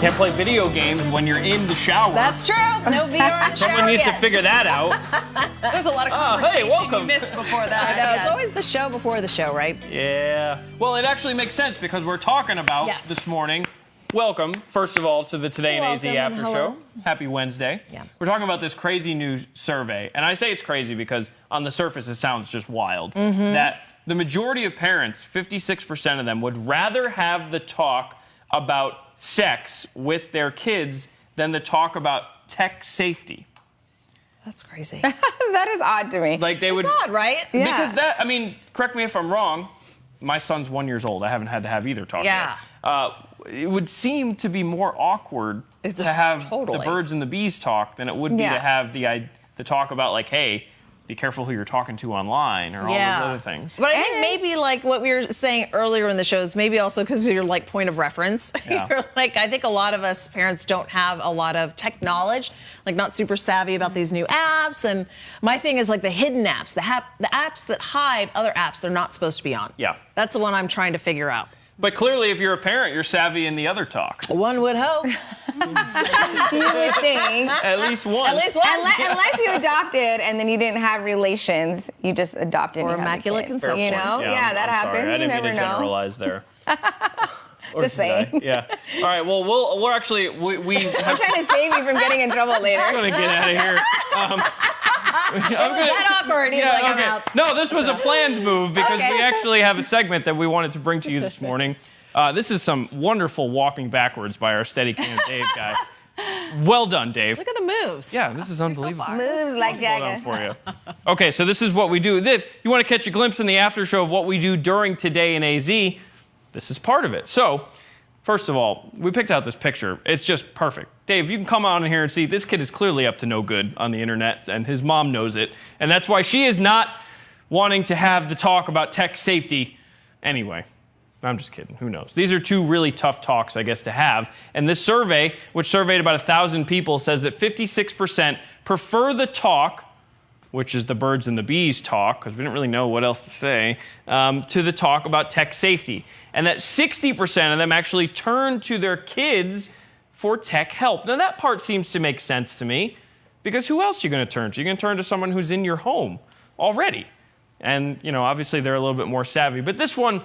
Can't play video games when you're in the shower. That's true. No VR in the shower. Someone needs to figure that out. There's a lot of conversation hey, welcome. you missed before that. I know. It's always the show before the show, right? Yeah. Well, it actually makes sense because we're talking about this morning. Welcome, first of all, to the Today in AZ After Show. Happy Wednesday. Yeah. We're talking about this crazy new survey. And I say it's crazy because on the surface it sounds just wild. That the majority of parents, 56% of them, would rather have the talk about sex with their kids than the talk about tech safety. That's crazy. That is odd to me. Like they would. It's odd, right? Yeah. Because that, I mean, correct me if I'm wrong. My son's 1 year old. I haven't had to have either talk yet. It would seem to be more awkward to have the birds and the bees talk than it would be to have the talk about like, hey, be careful who you're talking to online or all those other things. But I think maybe like what we were saying earlier in the show is maybe also because of your like point of reference. Yeah. You're like, I think a lot of us parents don't have a lot of tech knowledge, like not super savvy about these new apps. And my thing is like the hidden apps, the apps that hide other apps they're not supposed to be on. Yeah. That's the one I'm trying to figure out. But clearly, if you're a parent, you're savvy in the other talk. One would hope. You would think. At least once. At least once. Unless you adopted and then you didn't have relations, you just adopted. Or and you have a immaculate kid. conception. You know? Yeah, that I'm happens. Sorry. I didn't You mean never to know. generalize there. Just saying. Yeah. All right. Well, we're actually we I'm have trying to save you from getting in trouble later. just gonna get out of here. That awkward. He's like, I'm out. No, this was a planned move because we actually have a segment that we wanted to bring to you this morning. This is some wonderful walking backwards by our Steadicam Dave guy. Well done, Dave. Look at the moves. Yeah, this is unbelievable. Moves like Well done Jagger. for you. Okay, so this is what we do. You want to catch a glimpse in the after show of what we do during Today in AZ? This is part of it. So, first of all, we picked out this picture. It's just perfect. Dave, you can come on in here and see this kid is clearly up to no good on the internet, and his mom knows it. And that's why she is not wanting to have the talk about tech safety anyway. I'm just kidding. Who knows? These are two really tough talks, I guess, to have. And this survey, which surveyed about 1,000 people, says that 56% prefer the talk, which is the birds and the bees talk, because we didn't really know what else to say, to the talk about tech safety. And that 60% of them actually turn to their kids for tech help. Now, that part seems to make sense to me, because who else are you going to turn to? You're going to turn to someone who's in your home already. And, you know, obviously they're a little bit more savvy. But this one,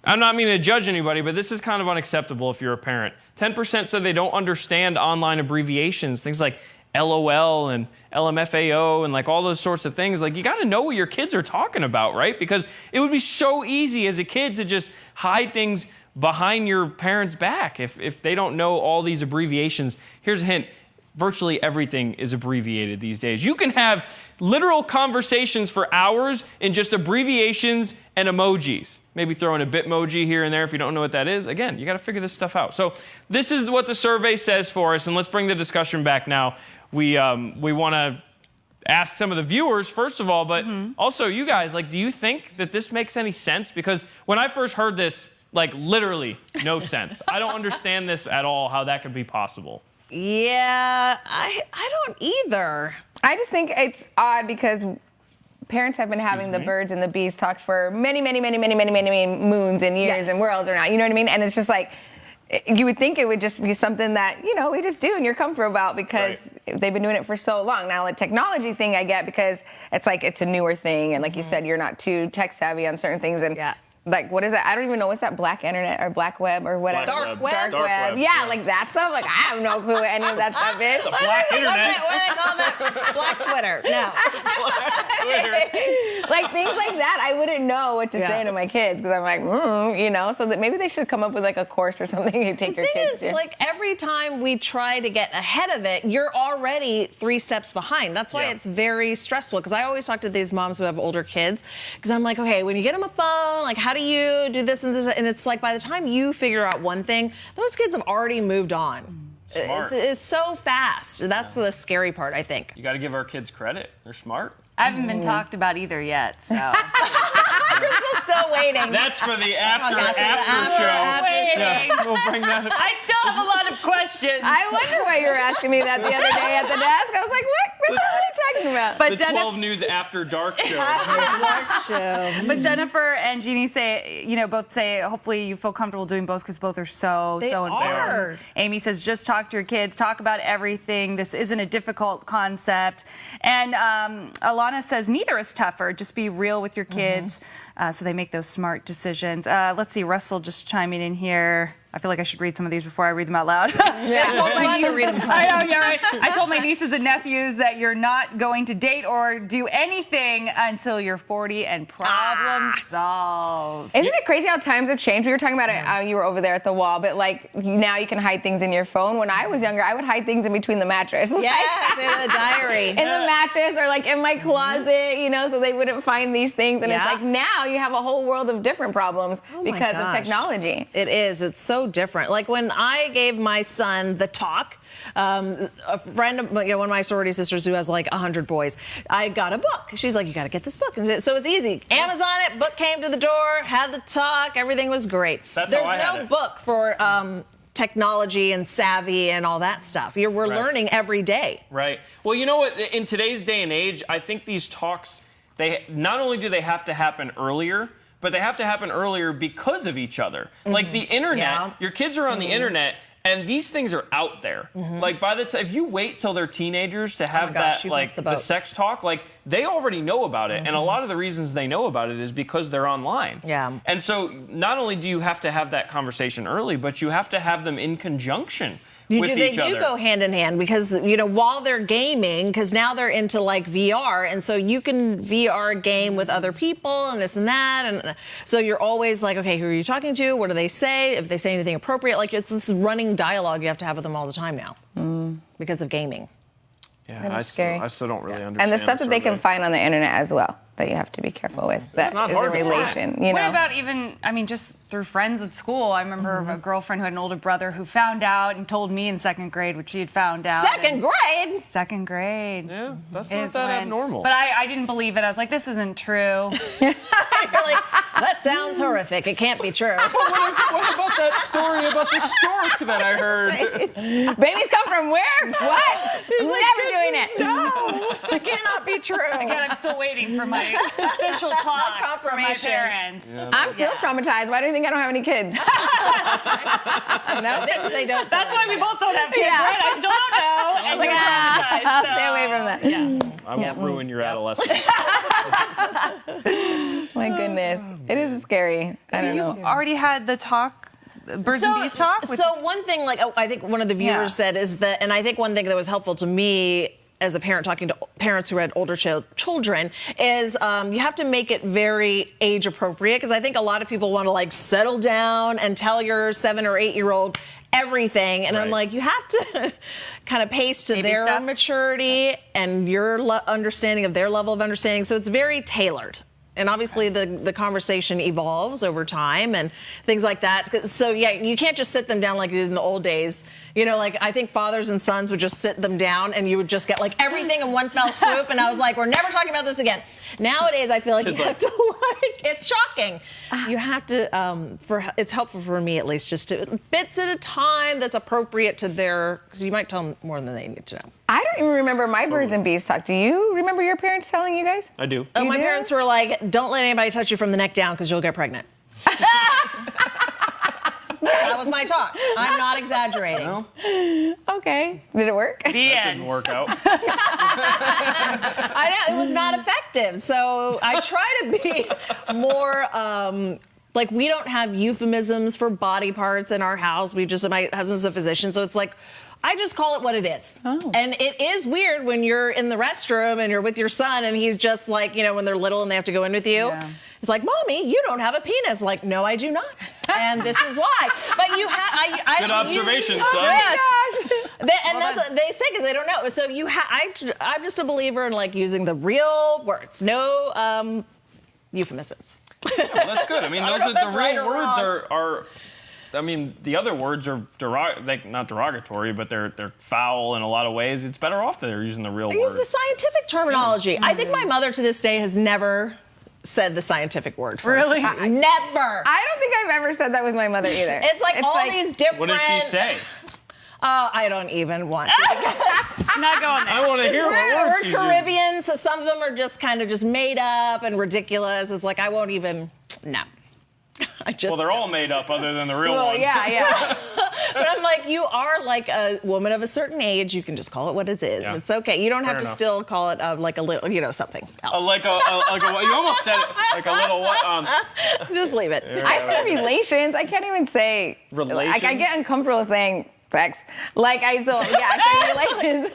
I'm not meaning to judge anybody, but this is kind of unacceptable if you're a parent. 10% said they don't understand online abbreviations, things like LOL and LMFAO and like all those sorts of things. Like you got to know what your kids are talking about, right? Because it would be so easy as a kid to just hide things behind your parents' back if they don't know all these abbreviations. Here's a hint. Virtually everything is abbreviated these days. You can have literal conversations for hours in just abbreviations and emojis. Maybe throw in a Bitmoji here and there if you don't know what that is. Again, you got to figure this stuff out. So this is what the survey says for us, and let's bring the discussion back now. We want to ask some of the viewers, first of all, but also you guys, like, do you think that this makes any sense? Because when I first heard this, like, literally no sense. I don't understand this at all, how that could be possible. Yeah, I don't either. I just think it's odd because parents have been having the birds and the bees talk for many moons and years and worlds or not. You know what I mean? And it's just like, you would think it would just be something that, you know, we just do and you're comfortable about because they've been doing it for so long. Now, the technology thing I get because it's like it's a newer thing. And like you said, you're not too tech savvy on certain things. And like, what is that? I don't even know. What's that black internet or black web or whatever? Dark web. Dark web. Yeah, like that stuff. Like, I have no clue what any of that stuff is. The black internet. What do they call that? Black Twitter. No. Black Twitter. Like things like that, I wouldn't know what to say to my kids because I'm like, you know. So that maybe they should come up with like a course or something to take your kids to. Like every time we try to get ahead of it, you're already 3 steps behind. That's why it's very stressful. Because I always talk to these moms who have older kids. Because I'm like, okay, when you get them a phone, like how do you do this and this? And it's like by the time you figure out one thing, those kids have already moved on. Smart. It's so fast. That's the scary part, I think. You got to give our kids credit. They're smart. I haven't been talked about either yet, so. We're still waiting. That's for the after show. Yeah, we'll bring that up. I still have a lot of questions. I wonder why you were asking me that the other day at the desk. I was like, what? We're not talking about? But The 12 News After Dark show. But Jennifer and Jeannie say, both say, hopefully you feel comfortable doing both because both are so important. are. Amy says, just talk to your kids, talk about everything. This isn't a difficult concept. And Alana says, neither is tougher. Just be real with your kids so they make those smart decisions. Let's see, Russell just chiming in here. I feel like I should read some of these before I read them out loud. Yeah. I told my I told my nieces and nephews that you're not going to date or do anything until you're 40 and problem solved. Isn't it crazy how times have changed? We were talking about it, you were over there at the wall, but like now you can hide things in your phone. When I was younger, I would hide things in between the mattress. Yes, in the diary. In the mattress or like in my closet, so they wouldn't find these things. And it's like now you have a whole world of different problems because of technology. It is. It's so different. Like when I gave my son the talk, a friend of one of my sorority sisters who has like 100 boys, I got a book. She's like, you got to get this book. And so it's easy. Amazon it, book came to the door, had the talk, everything was great. There's no book for technology and savvy and all that stuff. We're learning every day. Right. Well, you know what? In today's day and age, I think these talks, not only do they have to happen earlier, but they have to happen earlier because of each other. Like the internet, your kids are on the internet, and these things are out there. Like by the time, if you wait till they're teenagers to have the sex talk, like they already know about it. And a lot of the reasons they know about it is because they're online. Yeah. And so not only do you have to have that conversation early, but you have to have them in conjunction with each other. They do go hand in hand because, while they're gaming, because now they're into like VR. And so you can VR game with other people and this and that. And so you're always like, okay, who are you talking to? What do they say? If they say anything appropriate, like it's this running dialogue you have to have with them all the time now because of gaming. Yeah, I still don't really understand. And the stuff that they can find on the internet as well that you have to be careful with. That not is hard a to relation. What about even, just through friends at school? I remember a girlfriend who had an older brother who found out and told me in second grade what she had found out. Second grade? Second grade. Yeah, that's not that abnormal. But I didn't believe it. I was like, this isn't true. You're like, that sounds horrific. It can't be true. What about that story about the stork that I heard? Babies come from where? What? I'm never doing it. No, it cannot be true. Again, I'm still waiting for my official talk from my parents. Yeah, I'm still traumatized. Why do you think I don't have any kids? No, things they don't. That's why we both don't have kids, right? I still don't know. I was like, I'll stay away from that. Yeah. I won't ruin your adolescence. My goodness. It is scary. I don't know. You already had the talk, Birds and Bees talk? So one thing, I think one of the viewers said is that, and I think one thing that was helpful to me as a parent talking to parents who had older children is you have to make it very age appropriate because I think a lot of people want to settle down and tell your 7 or 8 year old everything, and I'm like, you have to kind of pace to their maturity and your understanding of their level of understanding. So it's very tailored. And obviously the conversation evolves over time and things like that. So you can't just sit them down like you did in the old days. I think fathers and sons would just sit them down and you would just get everything in one fell swoop. And I was like, we're never talking about this again. Nowadays, I feel like you have to it's shocking. You have to, it's helpful for me at least, just to bits at a time that's appropriate to because you might tell them more than they need to know. I don't even remember my Birds and Bees talk. Do you remember your parents telling you guys? I do. My parents were like, don't let anybody touch you from the neck down because you'll get pregnant. That was my talk. I'm not exaggerating. Well, Okay. Did it work? The didn't end. work out. I know, it was not effective. So I try to be more, we don't have euphemisms for body parts in our house. My husband's a physician, so it's I just call it what it is. Oh. And it is weird when you're in the restroom and you're with your son and he's just when they're little and they have to go in with you. Yeah. It's like, Mommy, you don't have a penis. No, I do not. And this is why. But you have, I Good observation, son. Oh my gosh. And that's what they say because they don't know. So I'm just a believer in using the real words. No euphemisms. Well, that's good. I mean, those are the real words are. I mean, the other words are not derogatory, but they're foul in a lot of ways. It's better off that they're using the real words. Use the scientific terminology. I think my mother to this day has never said the scientific word for Really? Never. I don't think I've ever said that with my mother either. It's all these different. What does she say? I don't even want to. Not going there. I want to hear what words We're she's using. Caribbean, so some of them are just kind of just made up and ridiculous. It's like I won't even. No. I just. Well, they're all made up other than the real Well, one. yeah. But I'm like, you are like a woman of a certain age. You can just call it what it is. Yeah. It's okay. You don't have Fair to enough. still call it like a little, something else. Like a you almost said it like a little what? Just leave it. I say relations. I can't even say Relations? Like I get uncomfortable saying sex. I say relations.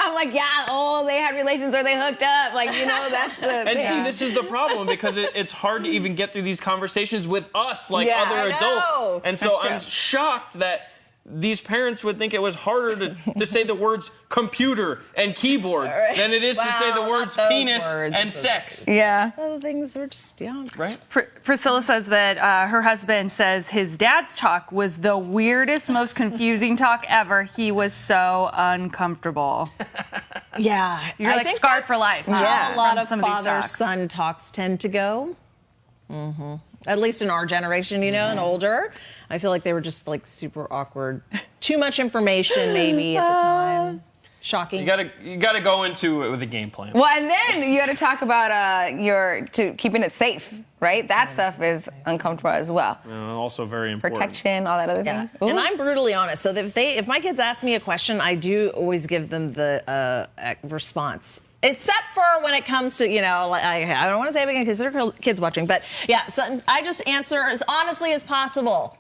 I'm like, they had relations or they hooked up. Like, that's the And thing. see, this is the problem because it's hard to even get through these conversations with us, like Yeah, other I adults. know. And so That's I'm true. shocked that these parents would think it was harder to say the words computer and keyboard than it is to say the Well, words not those penis words. and sex. Yeah. Other things are just, Right? Priscilla says that her husband says his dad's talk was the weirdest, most confusing talk ever. He was so uncomfortable. Yeah. You're like scarred for life. How Yeah. a lot from of some of these talks. father-son talks tend to go. Mm-hmm. At least in our generation, and older. I feel like they were just like super awkward. Too much information maybe at the time. Shocking. You gotta go into it with a game plan. Well, and then you got to talk about keeping it safe, right? That stuff is uncomfortable as well. Also very important. Protection, all that other Yeah. things. Ooh. And I'm brutally honest. So that if my kids ask me a question, I do always give them the response. Except for when it comes to, I don't want to say it because there are kids watching, but yeah, so I just answer as honestly as possible.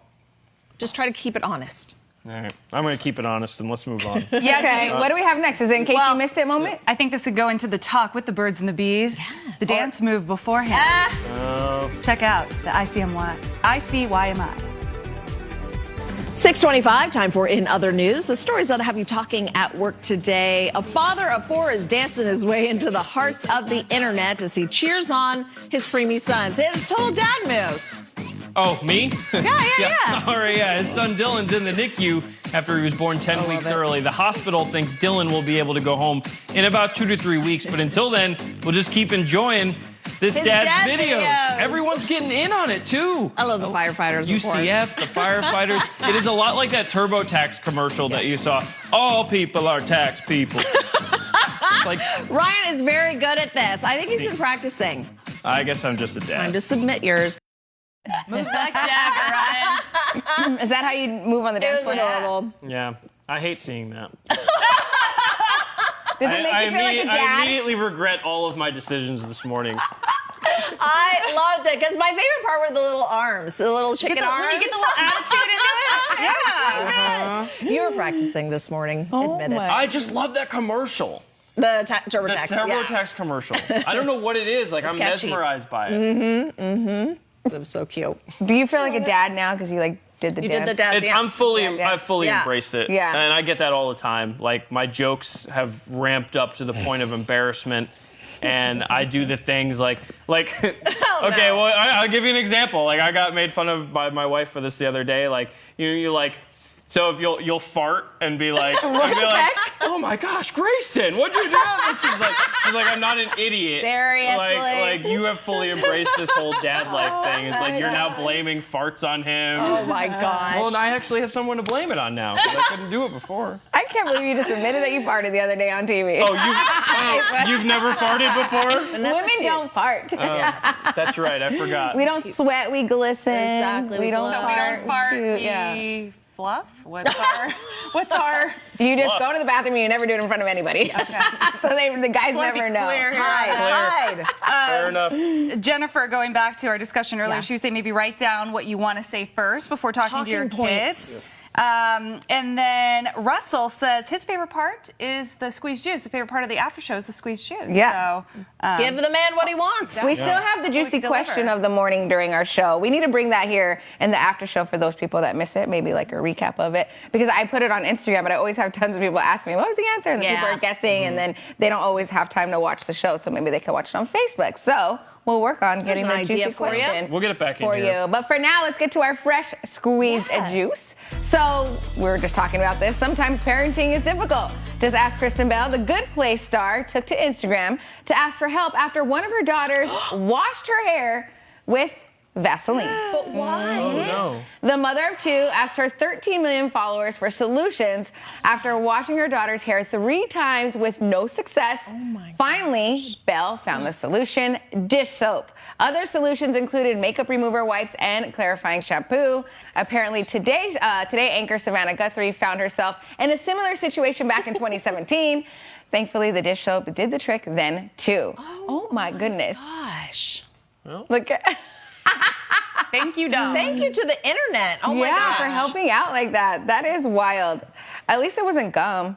Just try to keep it honest. All right. I'm gonna keep it honest and let's move on. Yeah. Okay, what do we have next? Is it in case you missed it moment? I think this would go into the talk with the birds and the bees. The dance move beforehand. Check out the ICYMI. 6:25, time for In Other News. The stories that have you talking at work today. A father of 4 is dancing his way into the hearts of the internet as he cheers on his preemie sons. His total dad moves. Oh, me? Yeah. All right, yeah. His son Dylan's in the NICU after he was born 10 weeks early. The hospital thinks Dylan will be able to go home in about 2 to 3 weeks, but until then, we'll just keep enjoying this His dad's dad videos. videos. Everyone's getting in on it, too. I love the firefighters, of course. UCF, the firefighters. It is a lot like that TurboTax commercial that you saw. All people are tax people. Like, Ryan is very good at this. I think he's been practicing. I guess I'm just a dad. Time to submit yours. Moves like Jagger, Ryan. Is that how you move on the It dance was floor? adorable. Yeah, I hate seeing that. Does it make you feel like a I dad? immediately regret all of my decisions this morning. I loved it because my favorite part were the little arms, the little chicken arms. When you get the little attitude into it. Yeah. You were practicing this morning. Admit it. I just love that commercial. The The TurboTax. TurboTax commercial. I don't know what it is. Like, I'm catchy. mesmerized by it. It was so cute. Do you feel like a dad now because you did the You dance? did the dad dance. I've fully Yeah. embraced it. Yeah. And I get that all the time. Like, my jokes have ramped up to the point of embarrassment. And I do the things like okay, well, I'll give you an example. Like, I got made fun of by my wife for this the other day. Like, you like, so if you'll fart and be like, oh my gosh, Grayson, what'd you do? And she's like, I'm not an idiot. Seriously? Like you have fully embraced this whole dad life thing. It's like you're now blaming farts on him. Oh my gosh. Well, and I actually have someone to blame it on now because I couldn't do it before. I can't believe you just admitted that you farted the other day on TV. You've never farted before? Women don't fart. That's right, I forgot. We don't sweat, we glisten. Exactly, We we don't glow. We fart. don't fart. Yeah. We fluff. What's our? You just go to the bathroom and you never do it in front of anybody. So the guys wanna be never know. clear here. Hide. Fair enough. Jennifer, going back to our discussion earlier, she was saying maybe write down what you want to say first before talking to your Talking kids. And then Russell says his favorite part is the squeezed juice. The favorite part of the after show is the squeezed juice. Yeah. So, Give the man what he wants. We still have the juicy question of the morning during our show. We need to bring that here in the after show for those people that miss it, maybe like a recap of it. Because I put it on Instagram, but I always have tons of people ask me, what was the answer? And the people are guessing, and then they don't always have time to watch the show, so maybe they can watch it on Facebook. So we'll work on getting an the idea juicy for you. question. We'll get it back in for here. you. But for now, let's get to our fresh squeezed juice. So we were just talking about this. Sometimes parenting is difficult. Just ask Kristen Bell, the Good Place star, took to Instagram to ask for help after one of her daughters washed her hair with Vaseline. But why? Oh, no. The mother of two asked her 13 million followers for solutions after washing her daughter's hair 3 times with no success. Finally, Belle found the solution: dish soap. Other solutions included makeup remover wipes and clarifying shampoo. Apparently, today anchor Savannah Guthrie found herself in a similar situation back in 2017. Thankfully, the dish soap did the trick then, too. Oh my goodness. Gosh. Look at... Thank you, Dom. Thank you to the internet. Oh my gosh. for helping out like that. That is wild. At least it wasn't gum.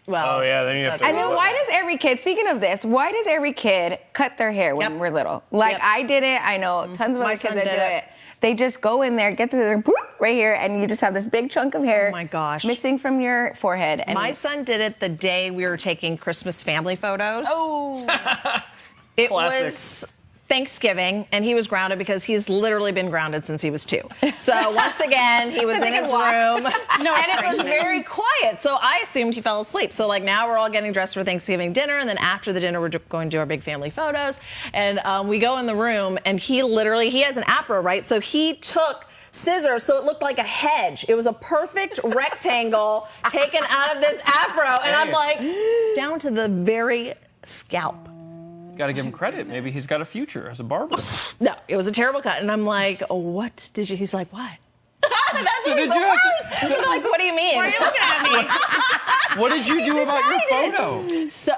Well, Oh, yeah, then you have to... And then why does every kid, speaking of this, why does every kid cut their hair when we're little? Like, I did it. I know tons of My other kids son that did do it. it. They just go in there, get the right here, and you just have this big chunk of hair. Oh my gosh. Missing from your forehead. And my son did it the day we were taking Christmas family photos. Oh. It Classic. was Thanksgiving, and he was grounded because he's literally been grounded since he was 2. So once again, he was in his room, and it was very quiet. So I assumed he fell asleep. So like now we're all getting dressed for Thanksgiving dinner, and then after the dinner we're going to do our big family photos. And we go in the room, and he has an afro, right? So he took scissors, so it looked like a hedge. It was a perfect rectangle taken out of this afro, and I'm like, down to the very scalp. Got to give him credit. Maybe he's got a future as a barber. No, it was a terrible cut, and I'm like, oh, what did you? He's like, what? That's So was did the you have worst. I'm like, what do you mean? Why are you looking at me? What did you do about your photo? So,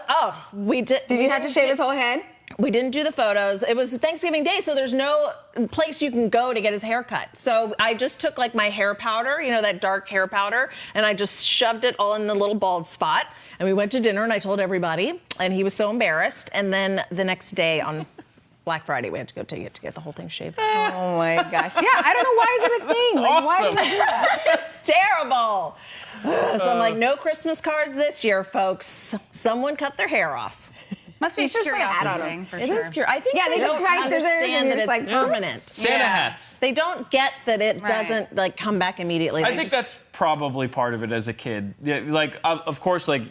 we did. Did you have to shave his whole head? We didn't do the photos. It was Thanksgiving Day, so there's no place you can go to get his hair cut. So I just took like my hair powder, you know, that dark hair powder, and I just shoved it all in the little bald spot. And we went to dinner, and I told everybody, and he was so embarrassed. And then the next day on Black Friday, we had to go to get the whole thing shaved. Oh my gosh. Yeah, I don't know why is it a thing. Like, why awesome. did you do that? It's terrible. So I'm like, no Christmas cards this year, folks. Someone cut their hair off. Must be a Just put a hat curiosity on 'em. thing, for It sure. is cute. I think Yeah, they just don't try scissors and understand you're that just it's like, permanent. Santa hats. They don't get that it Right. doesn't like come back immediately. I They think just- that's probably part of it as a kid. Yeah, like, of course, like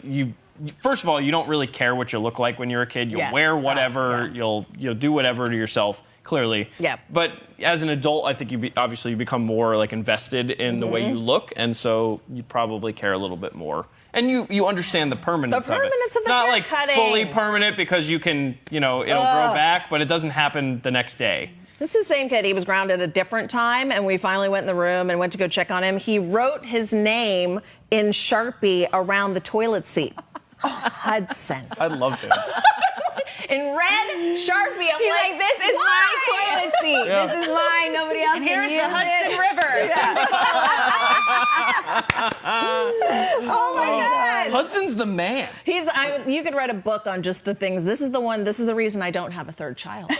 first of all, you don't really care what you look like when you're a kid. You'll Yeah. wear whatever. You'll do whatever to yourself. Clearly. Yeah. But as an adult, I think obviously you become more like invested in the way you look, and so you probably care a little bit more. And you understand the permanence The of it. permanence of It's the not hair like cutting. fully permanent because you can, it'll grow back, but it doesn't happen the next day. This is the same kid. He was grounded a different time, and we finally went in the room and went to go check on him. He wrote his name in Sharpie around the toilet seat. Hudson. I love him. In red Sharpie. I'm He's like, this is why? my toilet seat. Yeah. This is mine. Nobody else And can here's use the Hudson it. River. Oh my God. Hudson's the man. You could write a book on just the things. This is the reason I don't have a third child.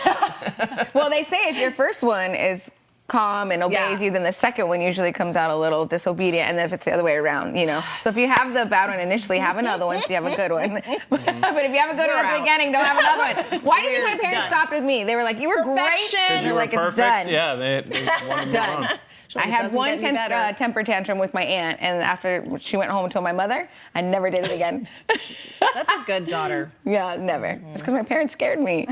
Well, they say if your first one is calm and obeys you, then the second one usually comes out a little disobedient, and then if it's the other way around, So if you have the bad one initially, have another one so you have a good one. But if you have a good one at the out. beginning, don't have another one. Why do you think my parents Done. stopped with me? They were like, you were great. Perfection. And Because you they're were like, it's perfect. done. Yeah, they wanted to move on. I had Doesn't one get any better. temper tantrum with my aunt, and after she went home and told my mother, I never did it again. That's a good daughter. Yeah, never. It's because my parents scared me.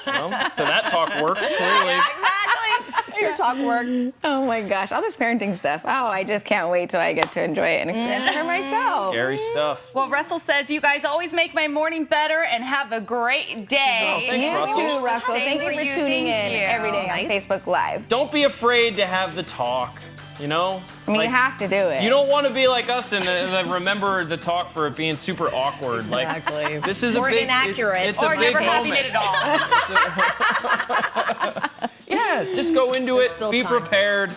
Well, so that talk worked, clearly. Exactly. Your talk worked. Oh my gosh, all this parenting stuff. Oh, I just can't wait till I get to enjoy it and experience it for myself. Scary stuff. Well, Russell says, you guys always make my morning better and have a great day. Oh, thanks, You Russell. too, Russell. Thank you for tuning in Thank you. every day on Facebook Live. Don't be afraid to have the talk, I mean, Like, you have to do it. you don't want to be like us and remember the talk for it being super awkward. Exactly. Like, this is Or a big, inaccurate. It's Or a big never having moment. it at all. Yeah, just go into There's it. still Be time. prepared.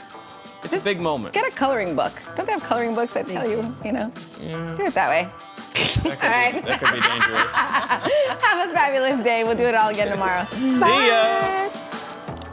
It's a big moment. Get a coloring book. Don't they have coloring books that tell you, Do it that way. All right. That could be dangerous. Have a fabulous day. We'll do it all again tomorrow. See ya.